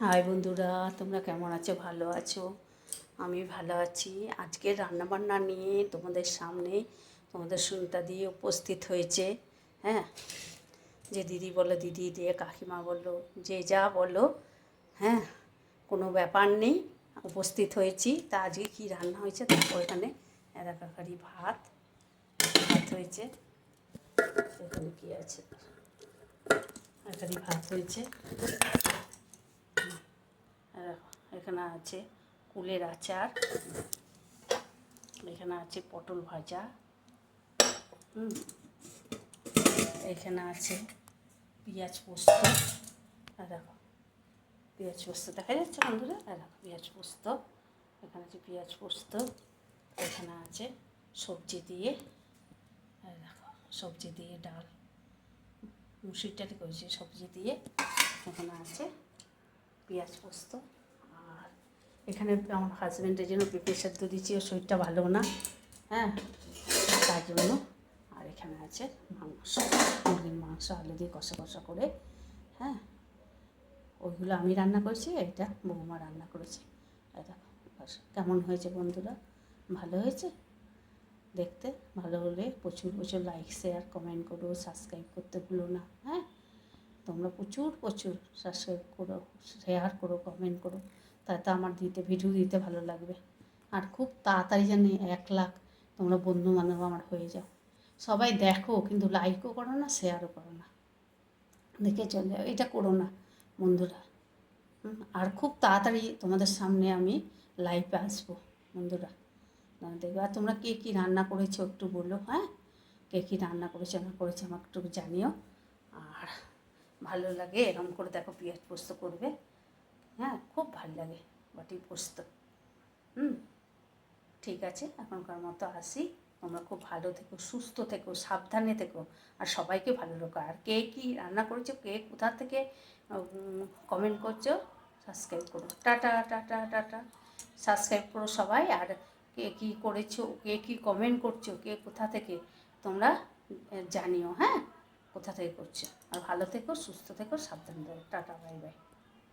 High বন্ধুরা, তোমরা কেমন আছো? ভালো আছো? আমি ভালো আছি। আজকে রান্নাবান্না নিয়ে তোমাদের সামনে তোমাদের শুনতা দিয়ে উপস্থিত হয়েছে। হ্যাঁ, যে দিদি বলো, দিদি দিয়ে কাকিমা বললো, যে যা বলো, হ্যাঁ, কোনো ব্যাপার নেই, উপস্থিত হয়েছি। তা আজকে কী রান্না হয়েছে দেখো। এখানে এলাকাকারি ভাত ভাত হয়েছে। এখানে কী আছে? একারি ভাত হয়েছে। এখানে আছে কুলের আচার, এখানে আছে পটল ভাজা, এখানে আছে পেঁয়াজ পোস্ত। দেখো পেঁয়াজ পোস্ত দেখা যাচ্ছে বন্ধুরা? দেখো পেঁয়াজ পোস্ত, এখানে আছে পেঁয়াজ পোস্ত, এখানে আছে সবজি দিয়ে, দেখো সবজি দিয়ে ডাল, মুসুর ডাল করেছি সবজি দিয়ে। এখানে আছে পেঁয়াজ পোস্ত। আর এখানে আমার হাজব্যান্ডের জন্য পেঁপে সেদ্ধ দিচ্ছি, ওর শরীরটা ভালো না, হ্যাঁ, তার জন্য। আর এখানে আছে মাংস, মুরগির মাংস আলু দিয়ে কষা কষা করে, হ্যাঁ, ওইগুলো আমি রান্না করেছি, এটা বৌমা রান্না করেছে। এটা কেমন হয়েছে বন্ধুরা? ভালো হয়েছে? দেখতে ভালো হলে প্রচুর প্রচুর লাইক শেয়ার কমেন্ট করো, সাবস্ক্রাইব করতে ভুলো না। হ্যাঁ, তোমরা প্রচুর প্রচুর সাবস্ক্রাইব করো, শেয়ার করো, কমেন্ট করো, তাতে আমার ভিডিও দিতে ভালো লাগবে। আর খুব তাড়াতাড়ি যেন 1 লাখ তোমরা বন্ধু বান্ধব আমার হয়ে যাও। সবাই দেখো কিন্তু লাইকও করো না, শেয়ারও করো না, দেখে চলে যাও, এটা করো না বন্ধুরা। আর খুব তাড়াতাড়ি তোমাদের সামনে আমি লাইভে আসবো বন্ধুরা, দেখবে। আর তোমরা কে কী রান্না করেছো একটু বলো, হ্যাঁ, কে কী রান্না করেছো না করেছো আমাকে একটু জানিও। আর ভালো লাগে এরকম করে দেখো পেঁয়াজ পোস্ত করবে, হ্যাঁ, খুব ভালো লাগে বাটি পোস্ত। ঠিক আছে, এখনকার মতো আসি। তোমরা খুব ভালো থেকো, সুস্থ থেকো, সাবধানে থেকো, আর সবাইকে ভালো রাখো। আর কে কী রান্না করেছো, কে কোথা থেকে কমেন্ট করছো, সাবস্ক্রাইব করো। টাটা টাটা টাটা, সাবস্ক্রাইব করো সবাই। আর কে কী করেছো, কে কী কমেন্ট করছো, কে কোথা থেকে, তোমরা জানিও, হ্যাঁ, কোথা থেকে করছো। আর ভালো থেকো, সুস্থ থেকো, সাবধানে থেকো। Tata, bye bye.